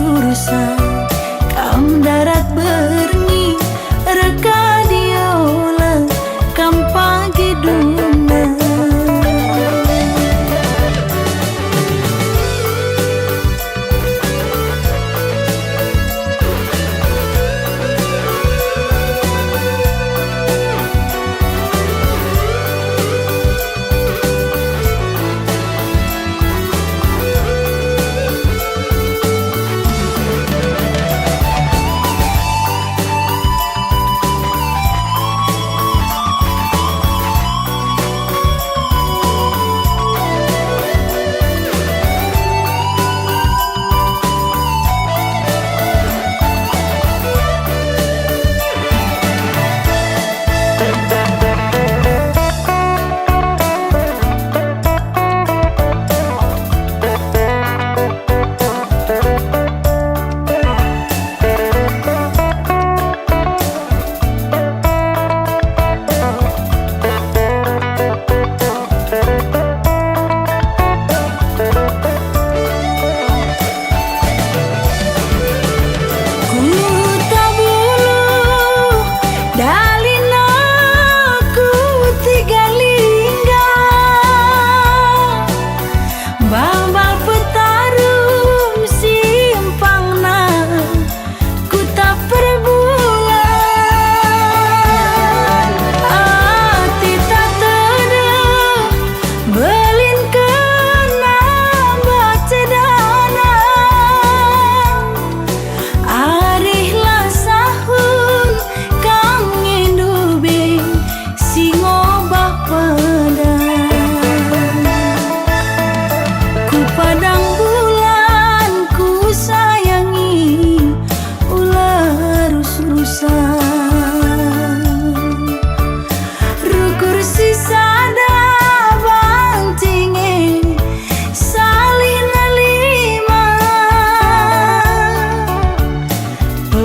rusa kam darat berni reka diola kam pagi duna.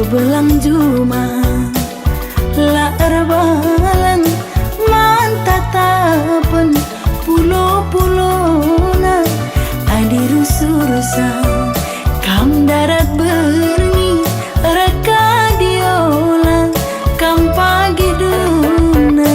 Belang juma la erbalang mantatapan pulo-pulona adi rusa-rusa kam darat berni reka diola kam pagi duna.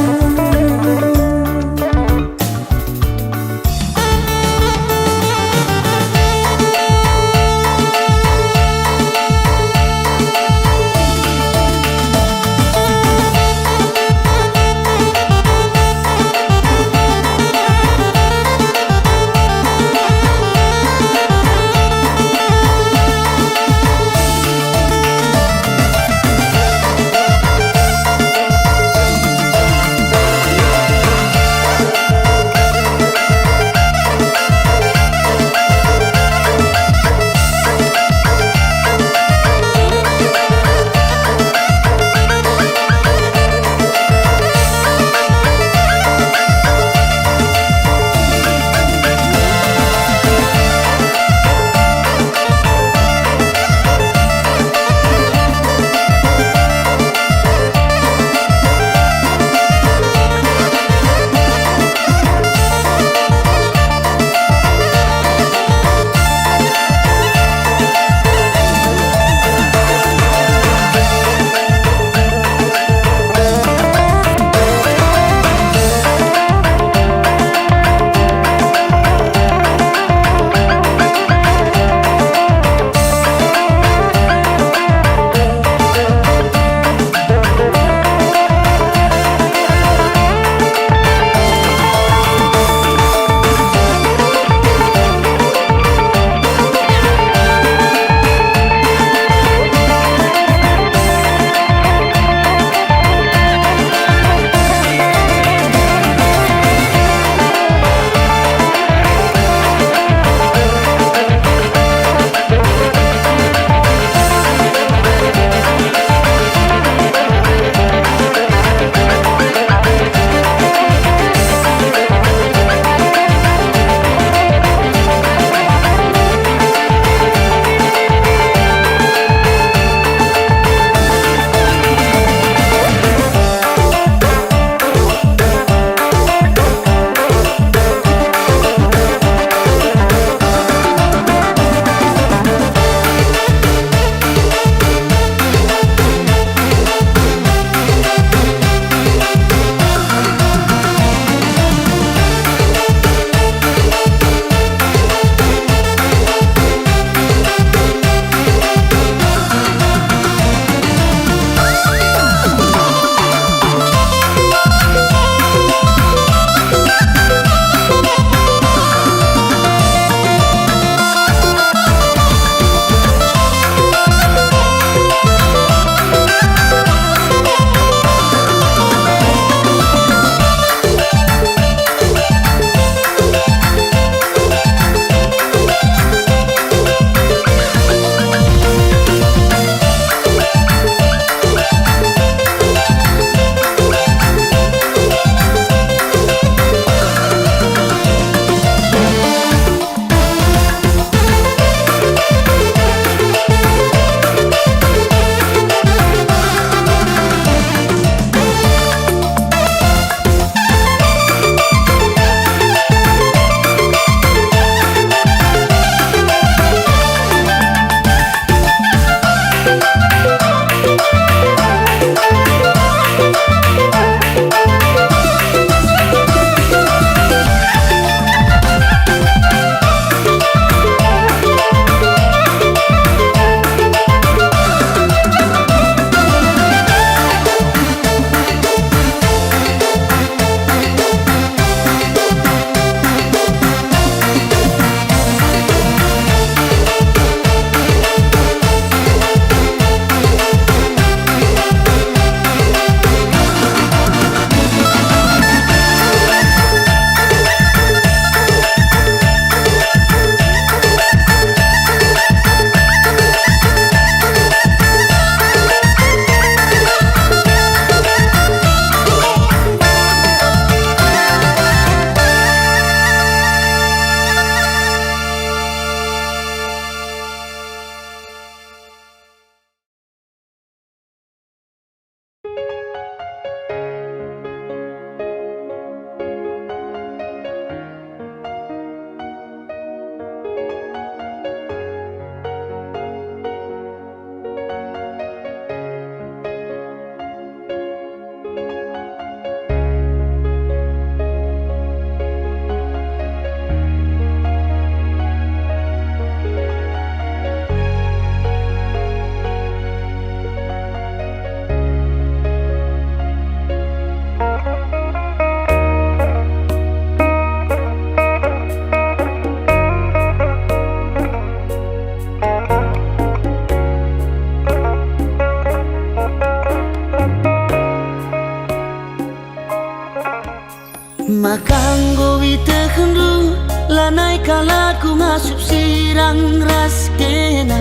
Kanggo witehendu lanai kalaku ngasup sirang ras kena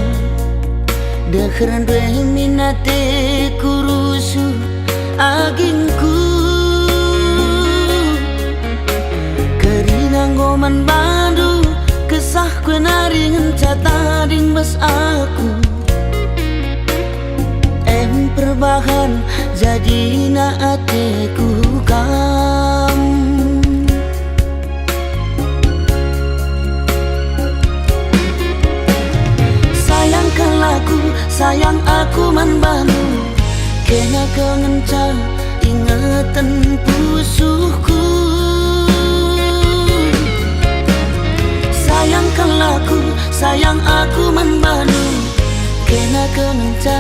Dekheran dwe minate kurusu agingku Kerinang goman bandu kesah kue naringan catading bas aku Perbahan jadi na ateku kam Sayangkan laku, sayang aku manbanu Kena kengenca ingatan pusuhku Sayangkan laku, sayang aku manbanu Kena kengenca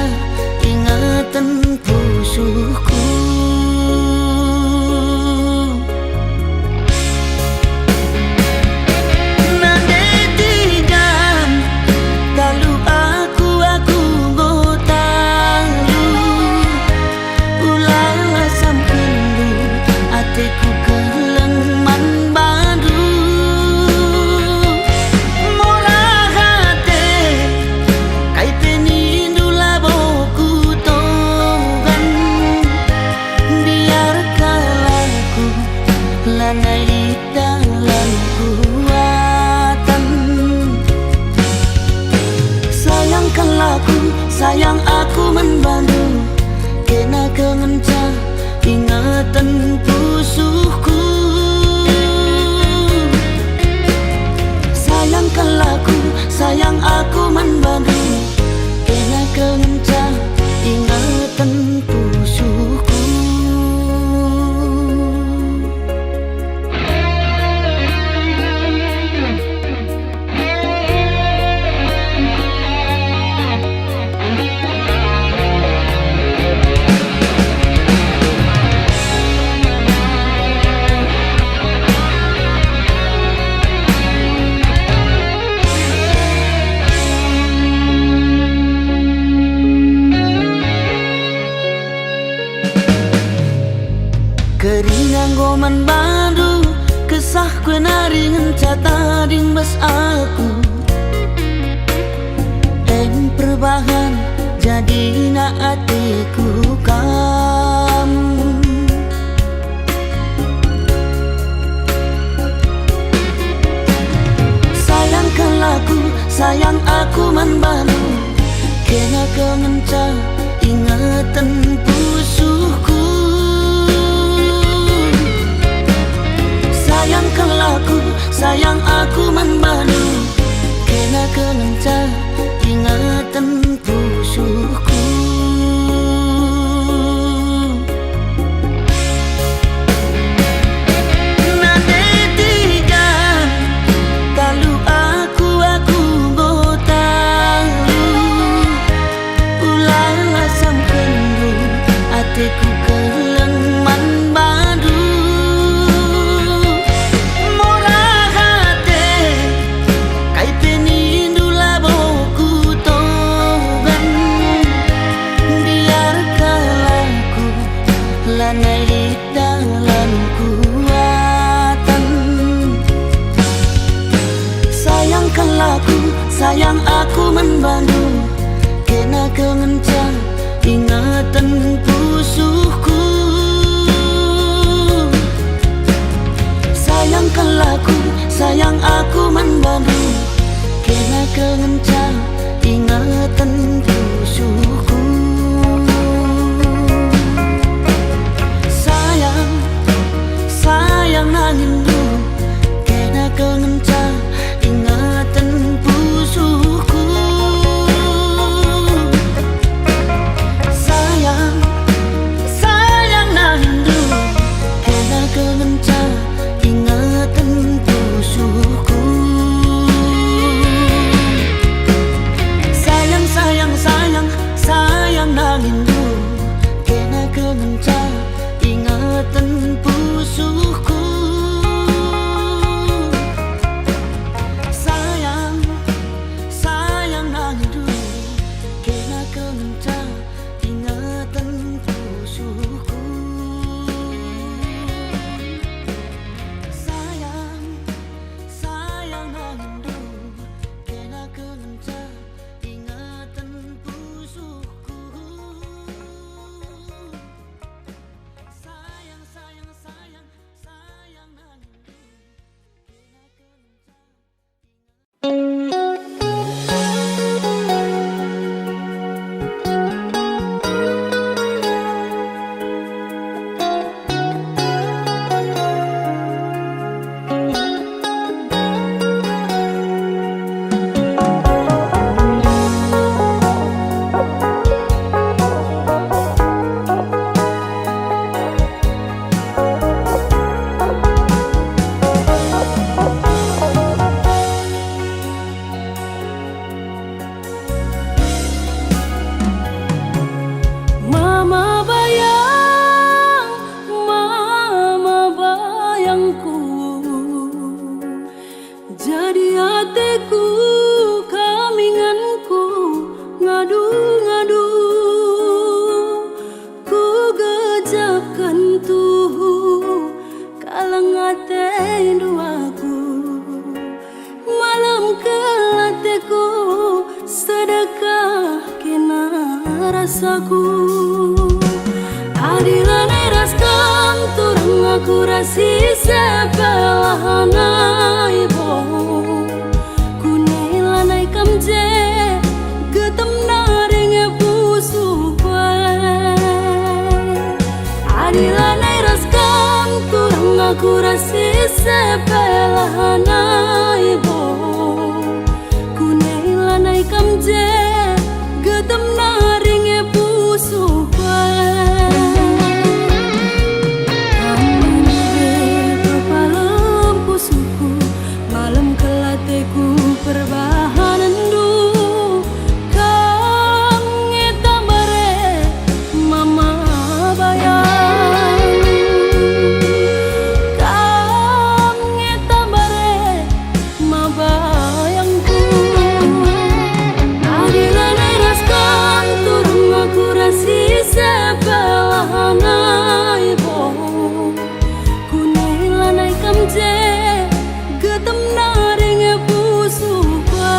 ingatan pusuhku Nade tigan talu aku gotalu Ulah sampendu ateku keleng man badu Mola hate kai penindu laboku lanai dalam kuatan Sayangkan laku, sayang aku menbandu Kena kengenca ingatan pusuhku Sayangkan laku, sayang aku menbandu Kena kengenca ingatan pusuhku Kerinang goman bandu kesah kue naringan catading bas aku perbahan jadi na atiku kam Sayangkan laku, sayang aku manbanu Kena kengenca ingatan pusuhku Sayangkan laku, sayang aku manbanu Kena kengenca ingatan pusuhku Nade tigan talu aku gotalu Ulah sampendu ateku keleng man badu Lanai dalam kuatan Sayangkan laku, sayang aku menbandu Kena kengenca ingatan pusuhku Sayangkan laku, sayang aku menbandu Kena kengenca ingatan pusuhku Sayang nangindu Kena kengenca ingatan pusuhku Sayang nangindu Kena kengenca ingatan pusuhku Sayang rasaku. Adilan eras kam turang aku rasi sebelahana ibo. Kunailanai kam je getem naring busu kwe. Adilan eras kam turang aku rasi sebelahana ibo. Kunailanai kam je getem naring busu kwe. Perbahanan du kang ngeta bare mama bayang, kang ngeta bare ma bayangku. Adilan eras kang turung aku rasi sebelahana ibo. Kunailanai kam je getem naring busu kwe.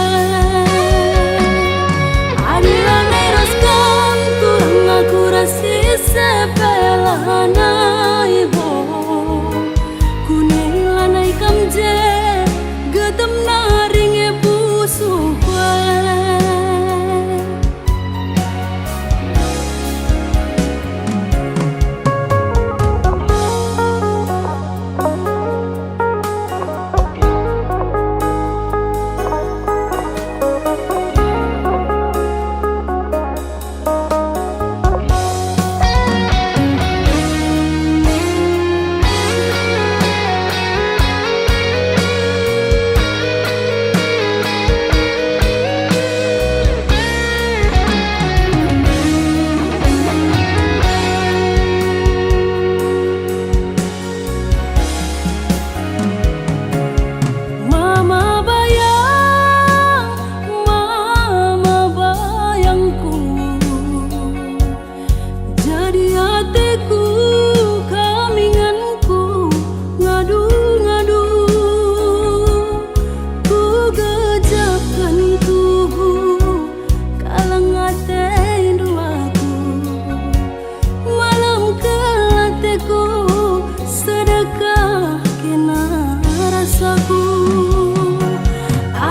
Adilan eras kam turang aku rasi sebelahana ibo. Kunailanai kam je getem naring busu kwe.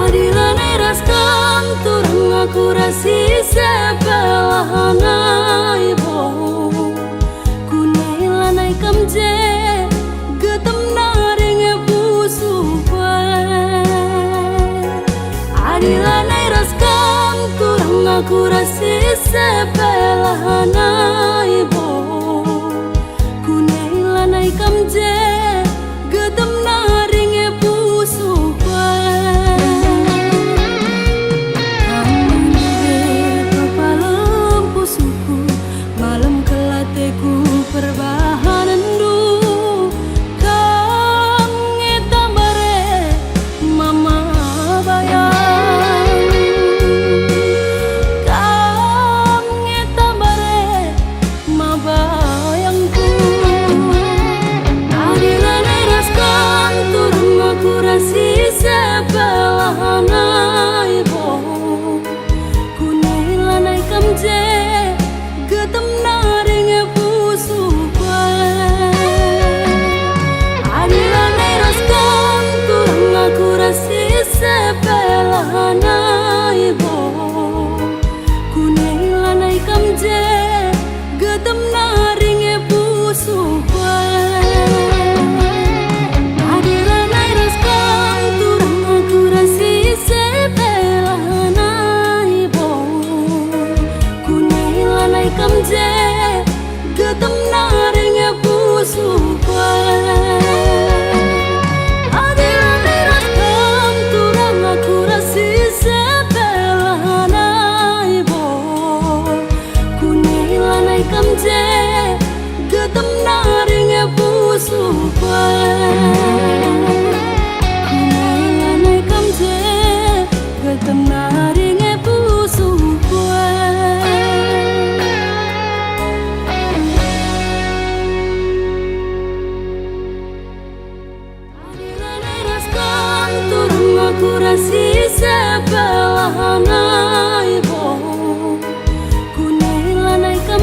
Adilan eras kam turang aku rasi sebelahana ibo. Kunailanai kam je getem naring busu kwe. Adilan eras kam turang aku rasi sebelahana ibo. Kunailanai kam je getem naring busu kwe. Perbahanan du kang ngeta bare mama bayang, kang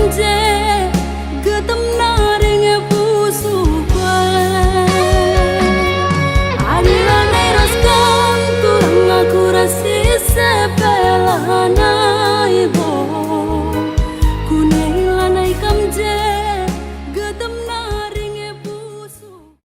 kamje getem naring pusukwa Adila neros kam turang aku rasi sepelana ibo Kunailanai kamje getem naring pusuk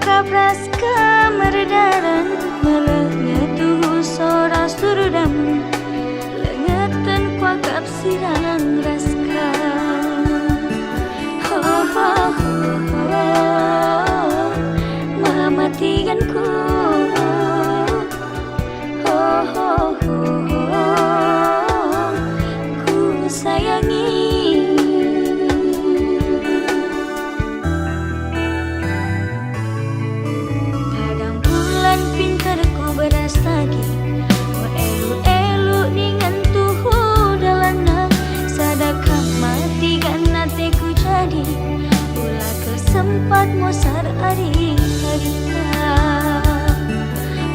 kapras kemerdaran melengnya tuh sora surdam lengetan kuakap sirang raska ho ho ho ho mematikanku ho ho ho ho ku sayangi. Beras lagi elu-elu dengan tuhu dalana sadakah mati karena teku jadi ulah kesempat mosar hari harita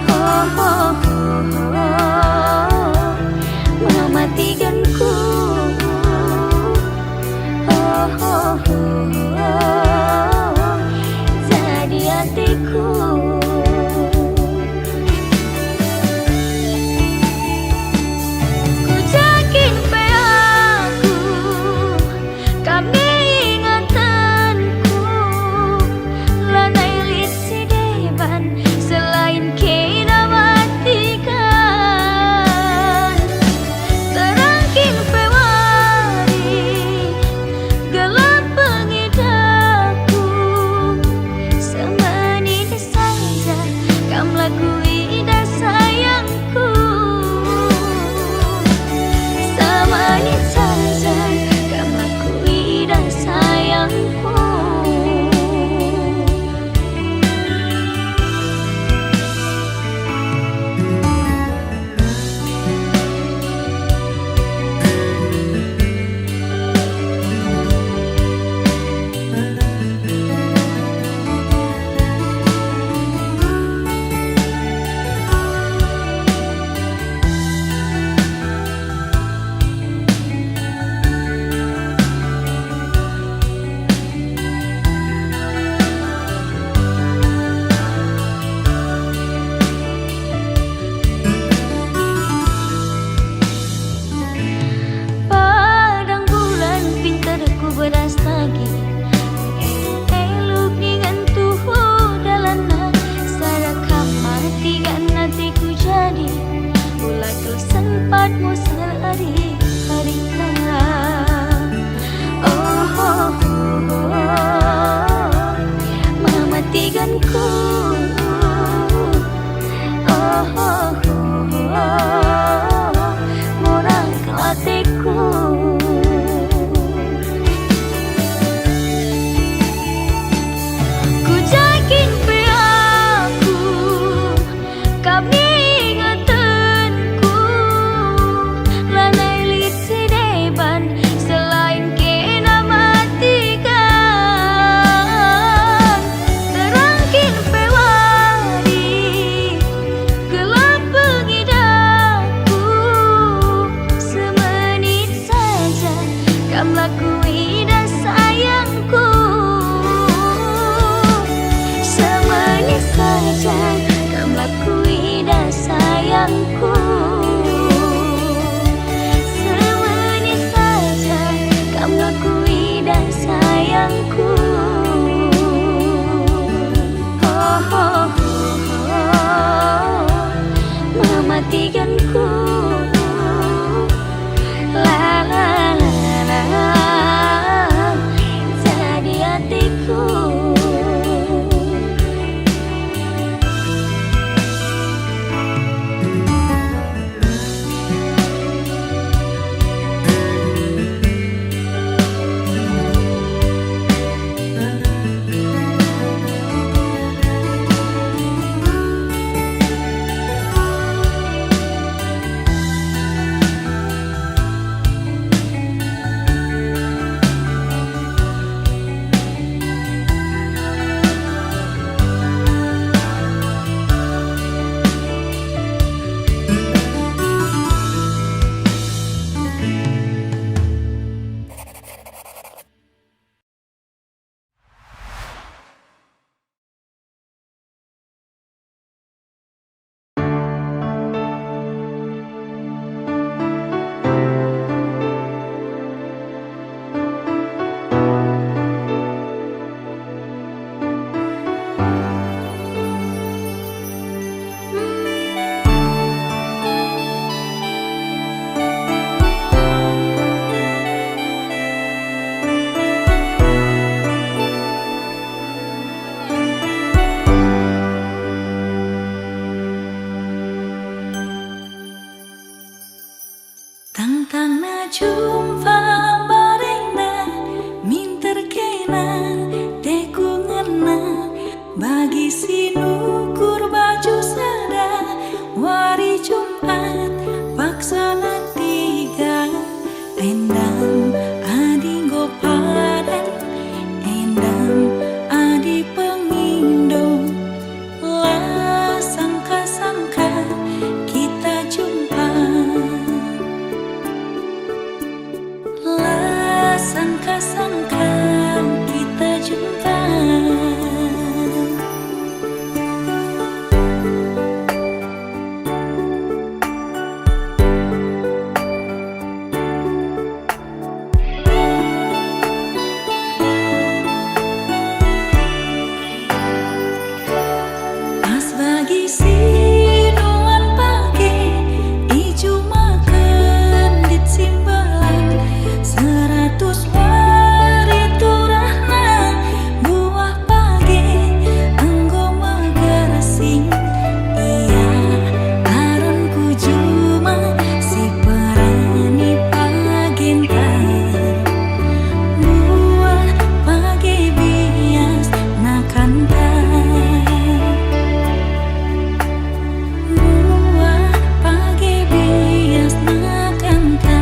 ho ho ho ho mematikanku ho ho ho ho jadi hatiku. Beras lagi eluk dengan tuhu dalana sadakah mati karena teku jadi ulah kesempat mosar hari harita oh ho ho mematikanku oh ho ho morang hatiku. Mematikanku la la la la jadi hatiku. sangka kita jumpa. Pas pagi sinuan pagi ijo makan di simbalan 100 wari turahna buah pagi anggo magarasing iya aron ku juma si perani pagenta buah pagi bias nakanta buah pagi bias nakanta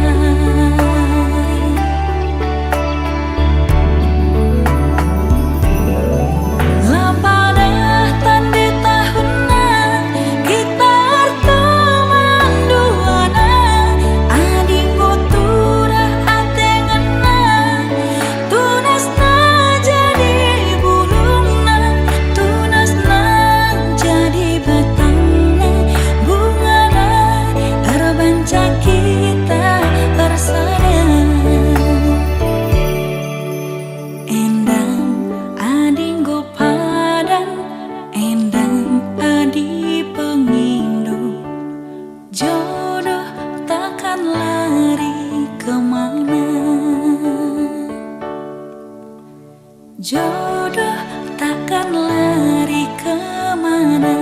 lapanah tanda tahunna kita teman duana adingku turah atengenna tunasna jadi bulungna tunasna jadi batangna bungana terbanca kita bersama endang adinggo padan endang adi pengindu jodoh takkan lari kemana jodoh takkan lari kemana.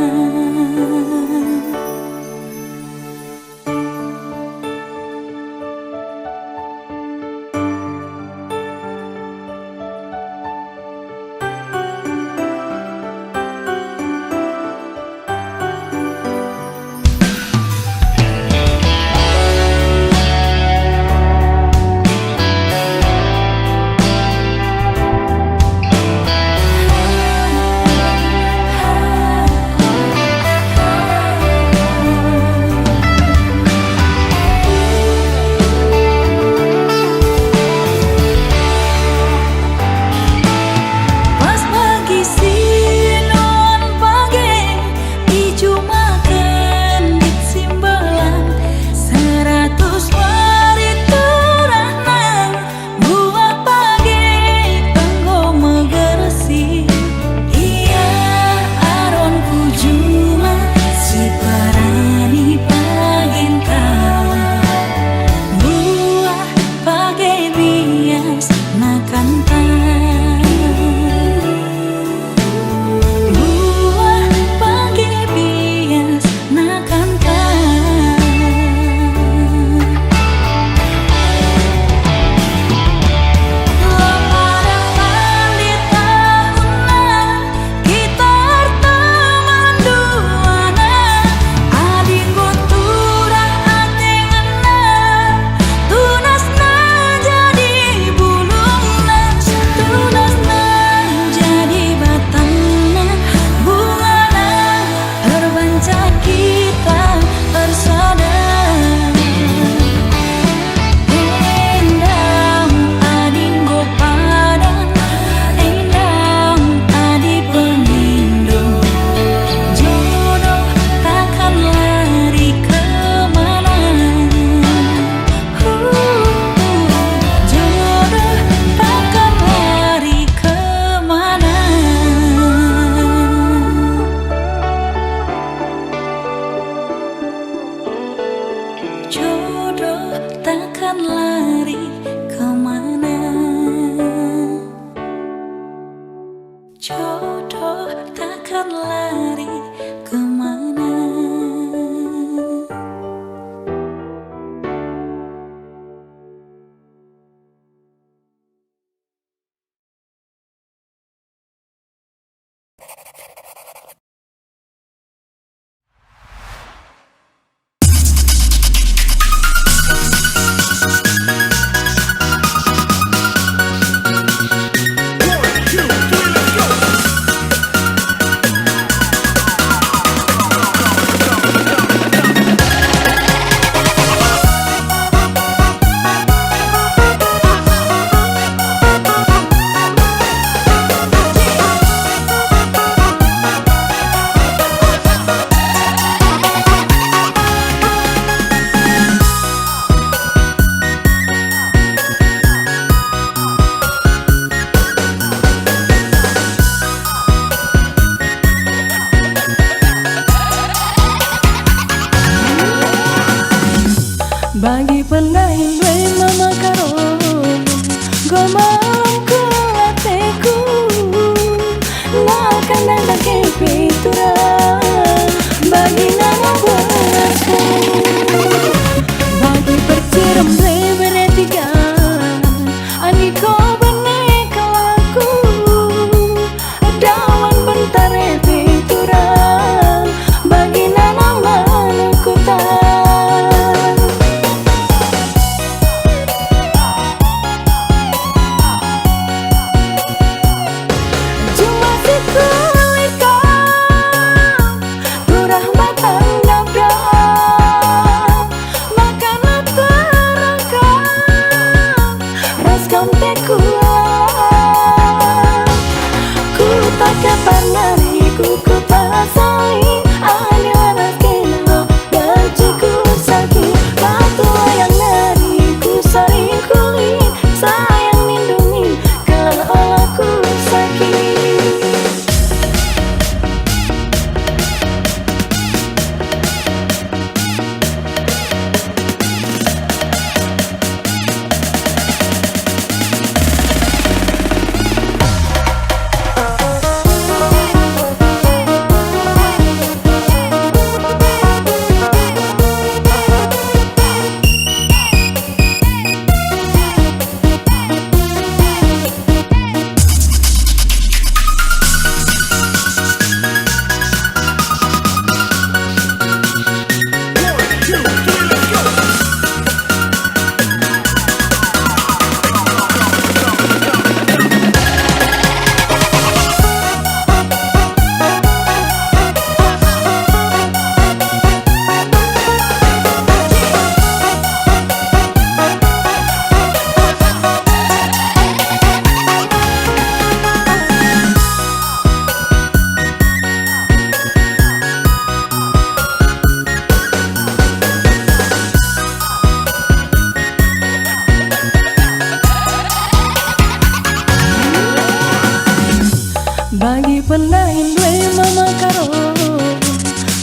Penahin due mama karo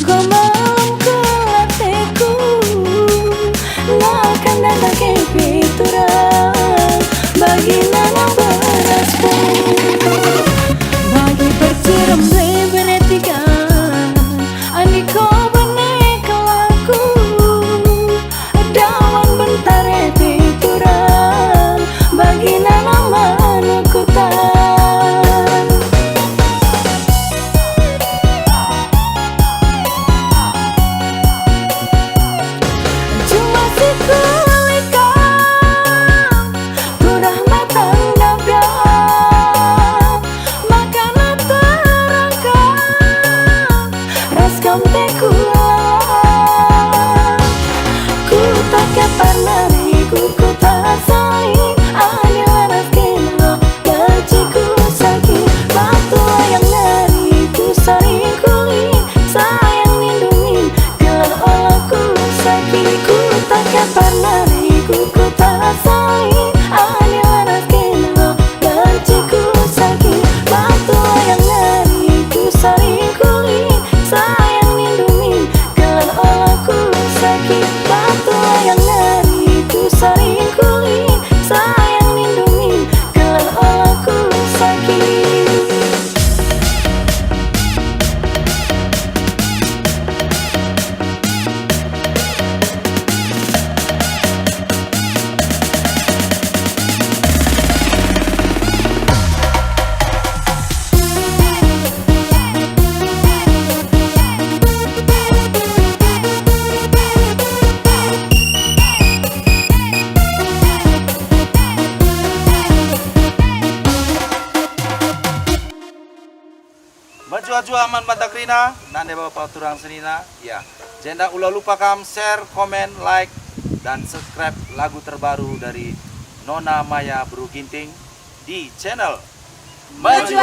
gomalam kelateku Nakan dada ke piturang bagi nanang berasku Bagi bersiram due beretikan Andiko bene kelaku Dawan bentar piturang bagi nanang manukutan Baju aman Batakrina, nande bapak turang senina, ya. Jangan ulah lupa kam share, komen, like, dan subscribe lagu terbaru dari Nona Maya Bru Ginting di channel Maju.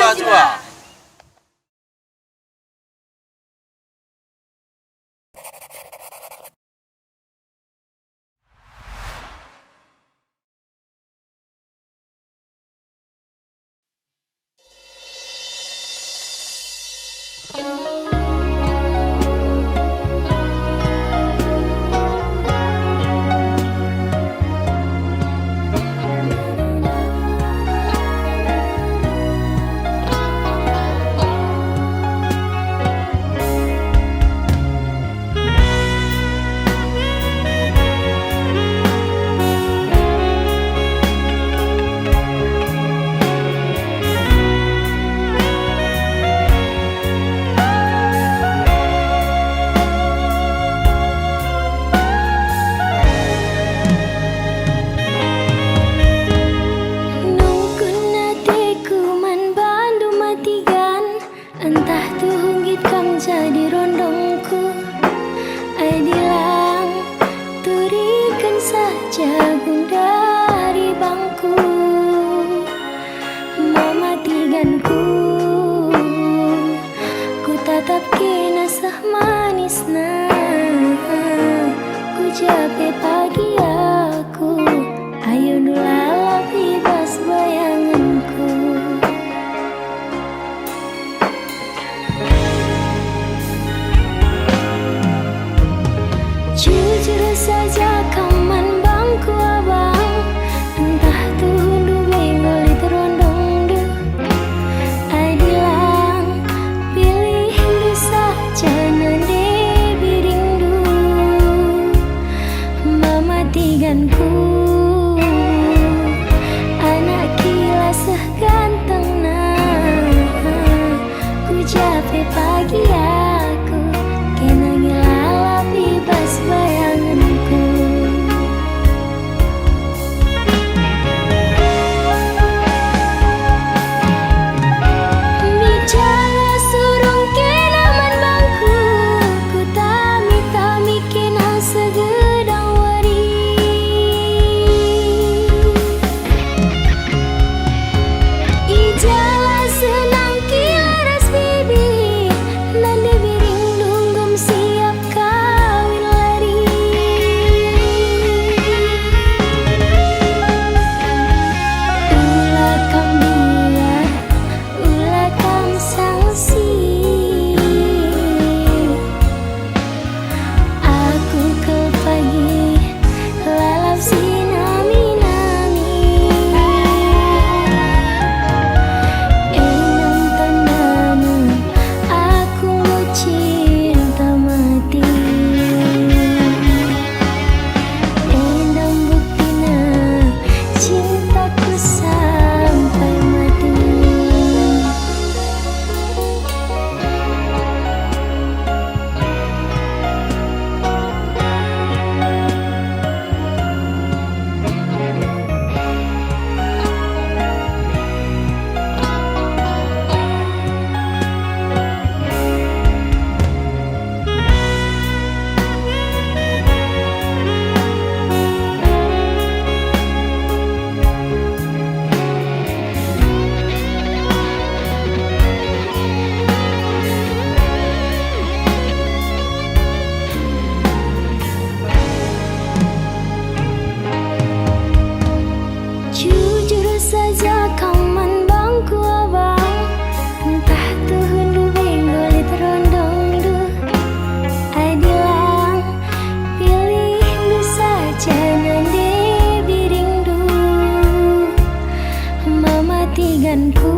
matiganku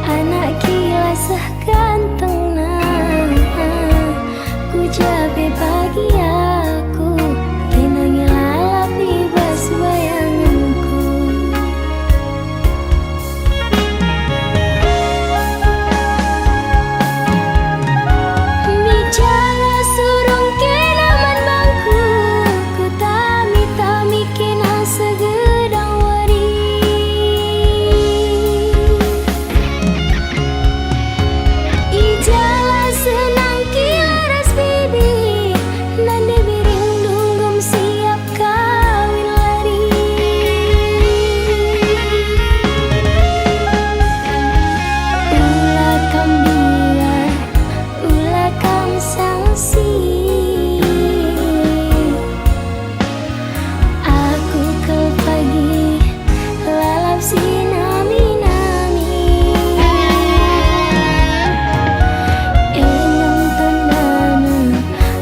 anak kilasah ganteng nah ku jabe bagi aku kenangi lalap ibas bayanganku bicara surung kenaman bangku ku tami-tami kena segedang wari ijala senang kilaras bibi nande biring dunggum siap kawin lari ulah kambiar ulah kam sangsi aku ke pagi lalap sinami-nami enang tandana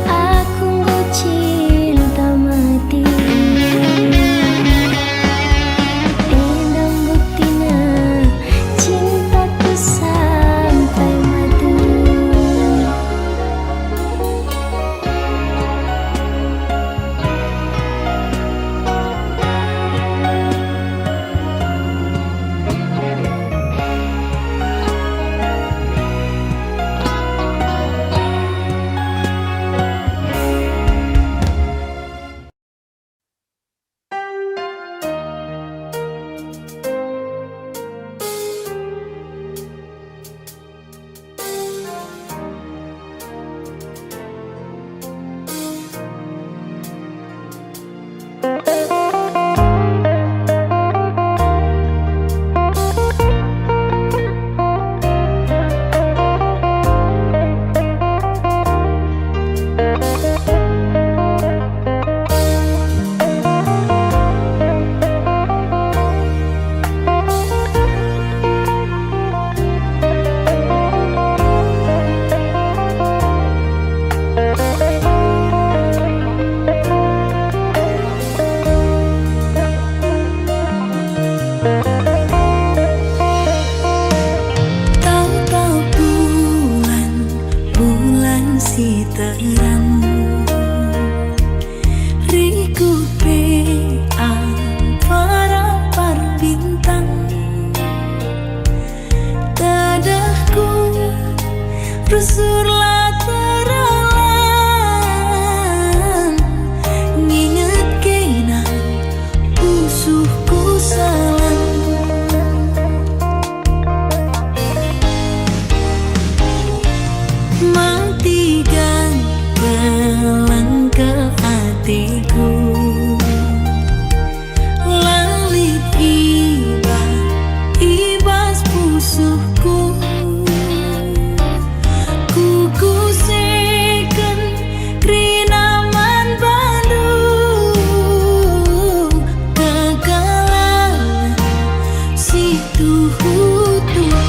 aku ngocil tamati enang buktina cintaku sampai mati tahu-tahu bulan si terang riku para bintang dadahku rusurlah teralang nginget kena usuhku salang matikan gelang ke hatiku lalit ibas pusuhku kuku seken krinaman Bandung kekalan si tuhu-tuhu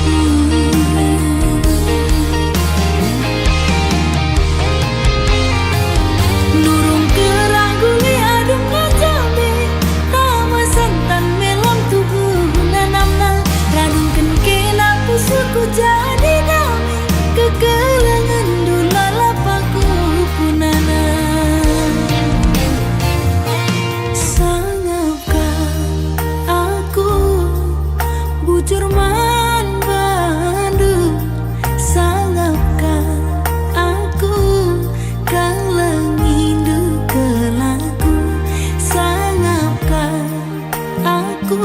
nurung kerang guli adem ngajabe tama santan melam tubuh nanamna radungkeun kena pusuku jadi damai kekelangan dulalap aku punana sangapkah aku bujur man Bandung sangapkah aku kalang indu kelaku sangapkah aku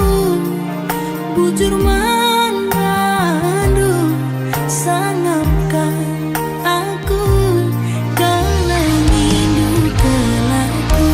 bujur man Bandung sangapkah aku kalang indu kelaku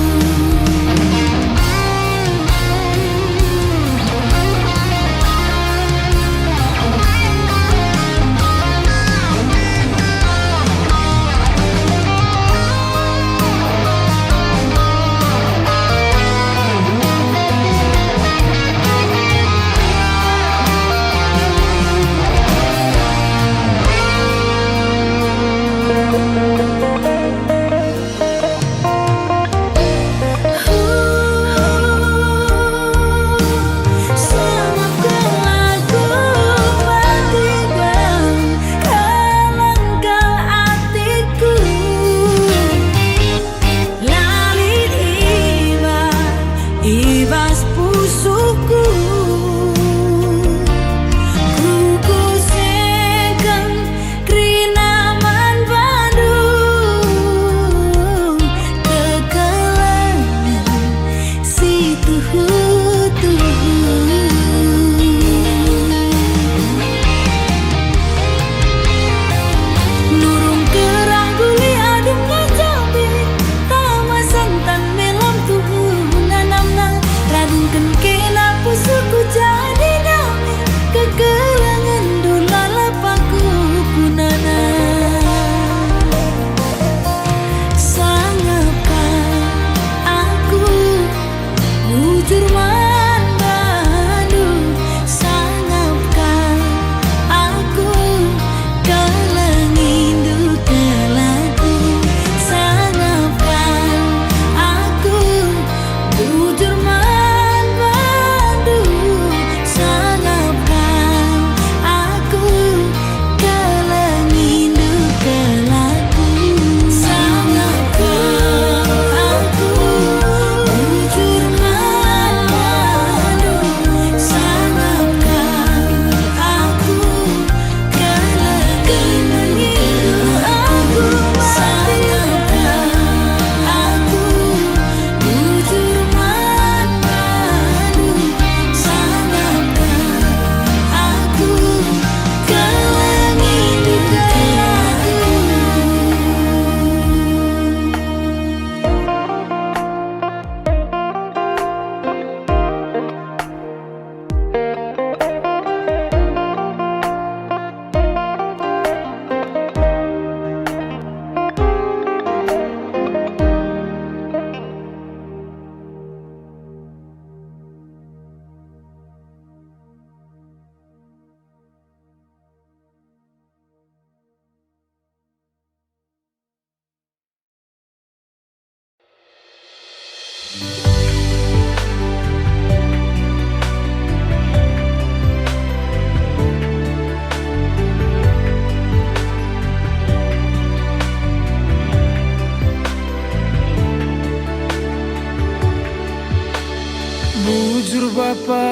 Bujur bapa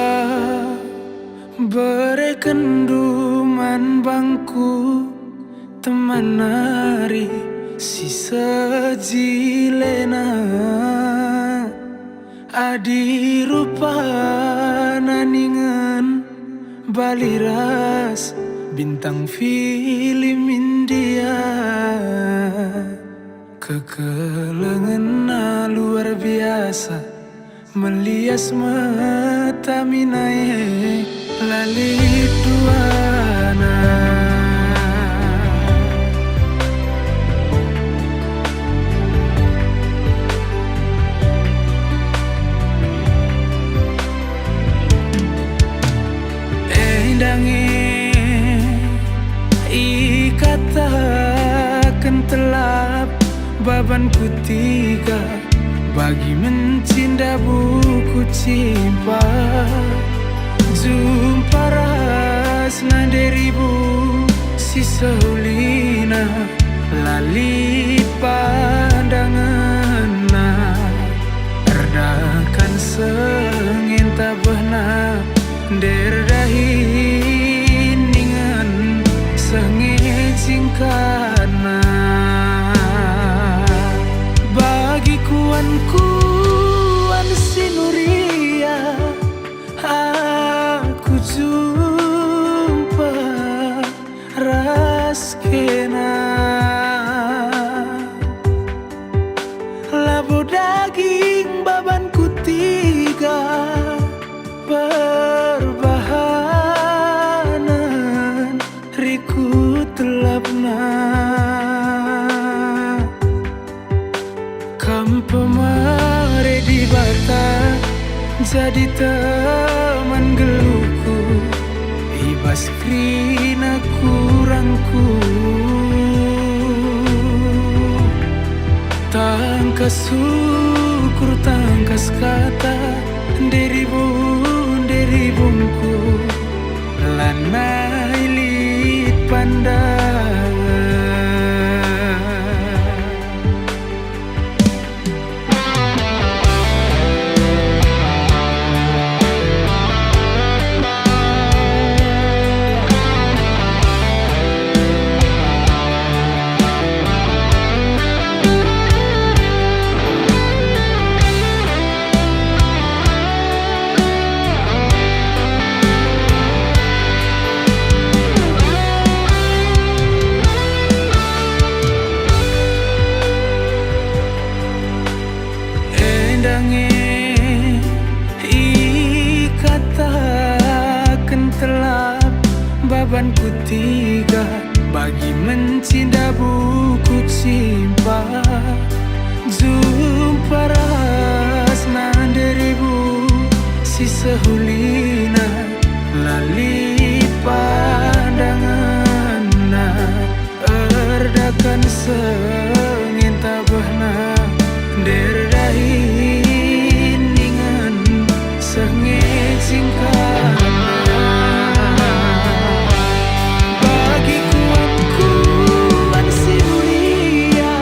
berekenduman bangku teman nari si sejilena adi rupa naningan baliras bintang film India kekelengan luar biasa melias mata minae lalit duana endange ikatakan telap baban kutiga bagi mencinta buku cimpa jumpa rasna deribu si seulina lali pandangan erdakan sengin tabahna derdahin ningan sengin singkana bagi kuan sinuria aku jumpa raskena labu daging baban kutiga perbahanan riku telapna pemare di bata jadi teman geluku ibas krina kurangku tangkas syukur tangkas kata deribungku lana ilit pandangan ikatakan telap baban kutiga bagi mencinta buku cimpa jumpa rasna deribu si sehulina lali pandangan erdakan sengin tabahna derdahin ningan sengit singkana bagi kuan sinuria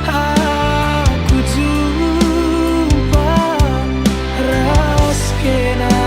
aku jumpa raskena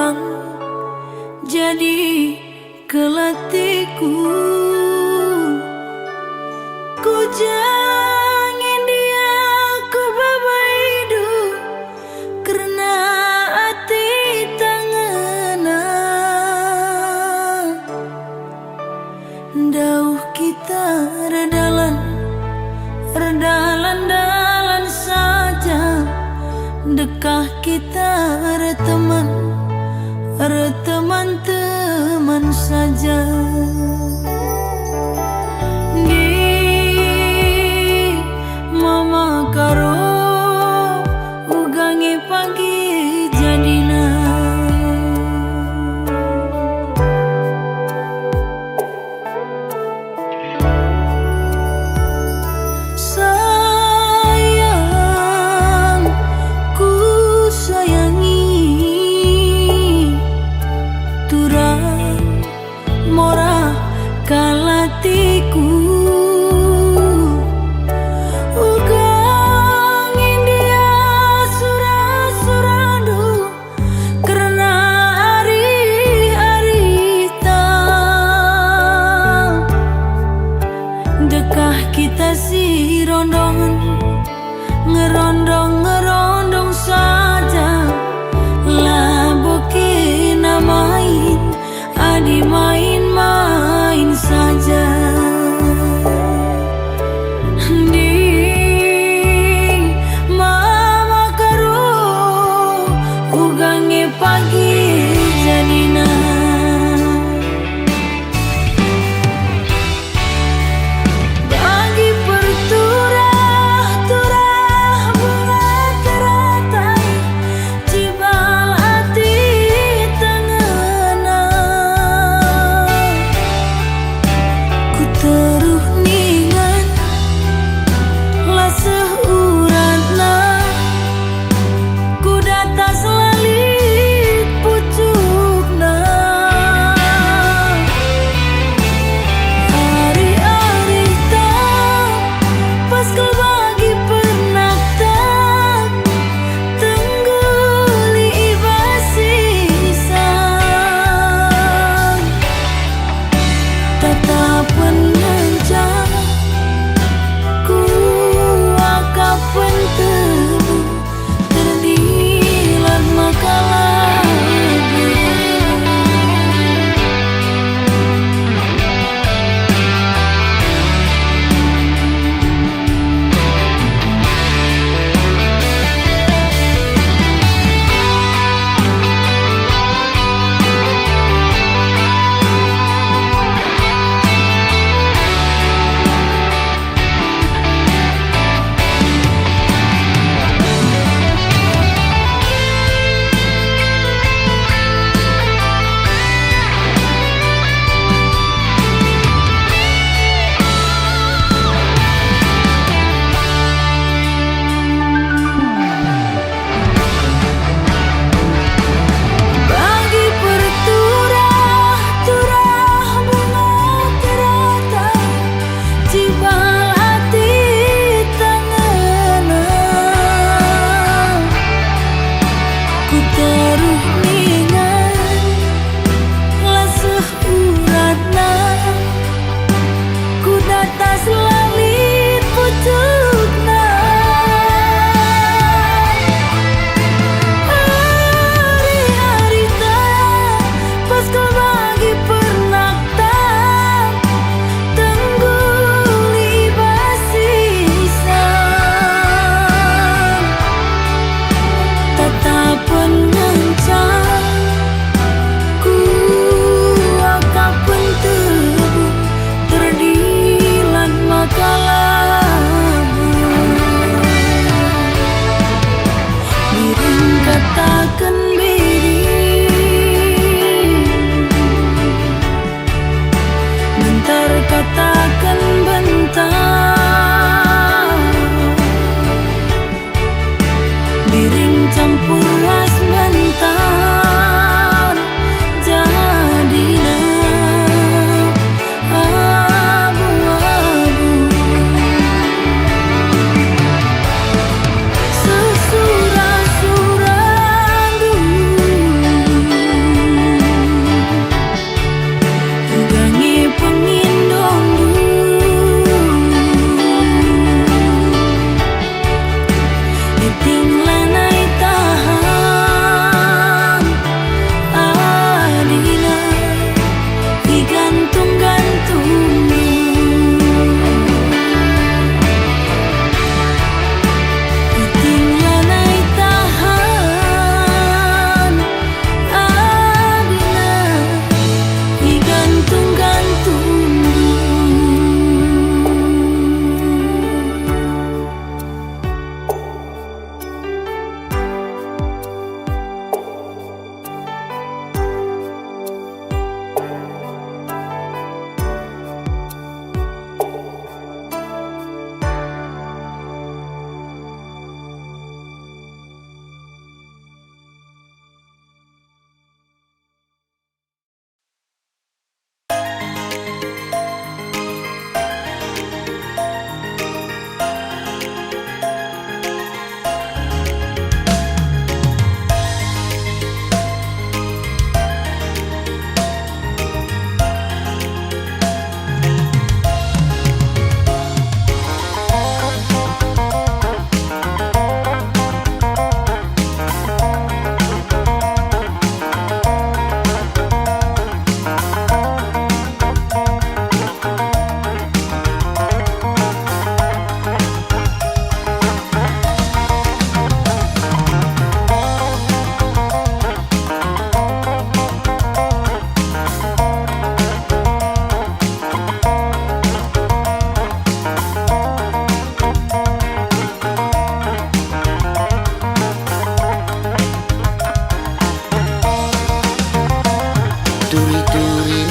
orang jadi kelatiku. Ku jangan dia ku babaidu karena hati tangena. Dauh kita redalan saja, dekah kita teman saja. Di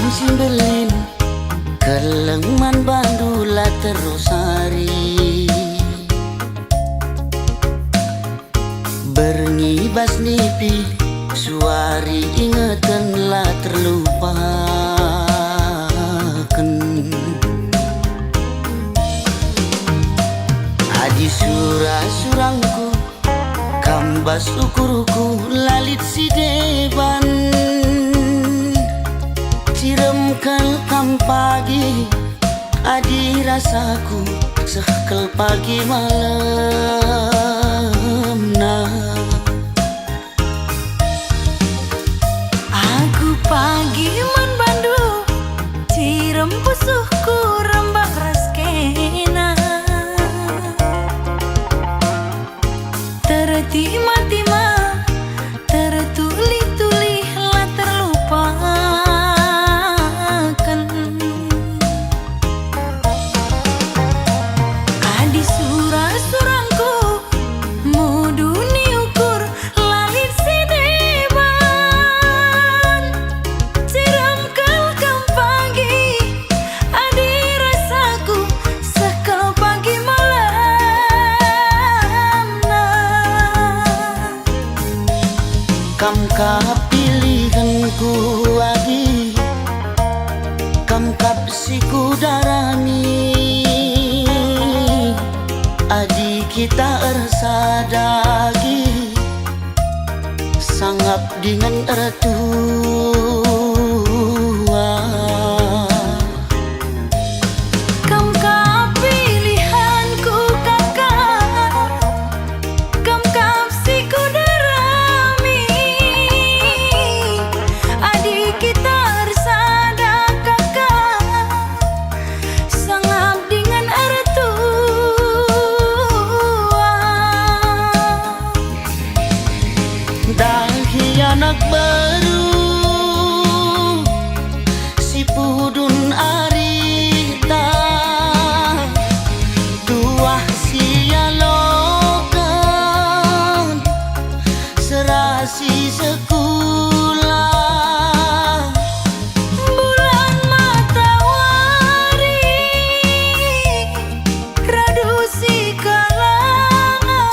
simbelin kelengman bandula terus hari berngibas nipi suari ingetanlah terlupakan adi surah-surangku kambas ukurku lalit si deban ciremkel kam pagi adi rasaku sekel pagi malam nah Aku pagi man bandu cirem pusuhku rembak raskena tertima-tima tertuli-tuli lah terlupakan adi surah-surangku muduni ukur lalit si deban siram kelkam pagi adi rasaku sekel pagi malam nah kam kapilihanku adi kam kapsiku darami adi kita ersadagi sangap dengan ertua Kam kapilihanku kakak Kam kapsiku darami Adik kita ersada kakak Sangap dengan ertua Dahi anak baru si pudun arita tuah sialokan serasi sekolah Bulan matahari radu si kalangan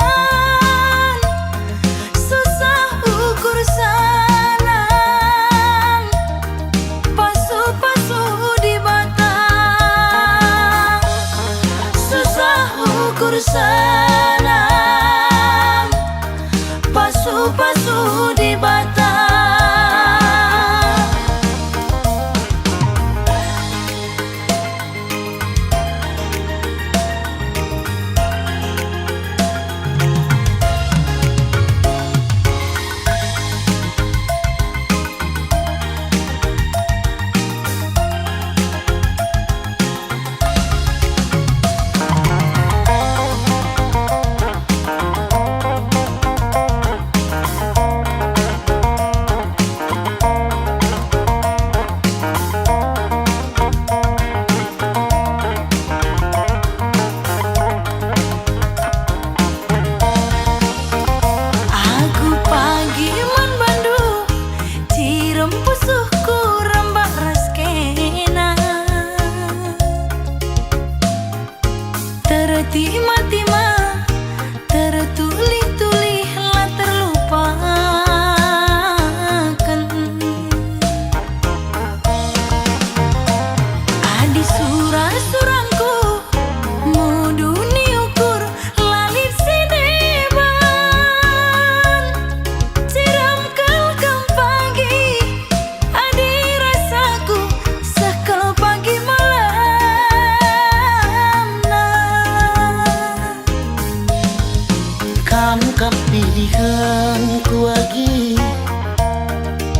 susah ukur sanang pasu-pasu di batang susah ukur sanang pasu-pasu di batang Aku pagi man bandu cirem pusuhku rembak raskena tertima-tima tertuli-tuli lah terlupakan adi surah-surangku muduni ukur lalit si deban siram kelkam pagi adi rasaku sekel pagi malam nah kam kapilihanku lagi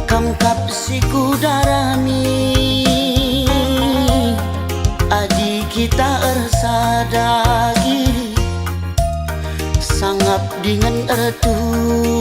kam kapsiku darami adi kita ersadagi sangap dengan ertua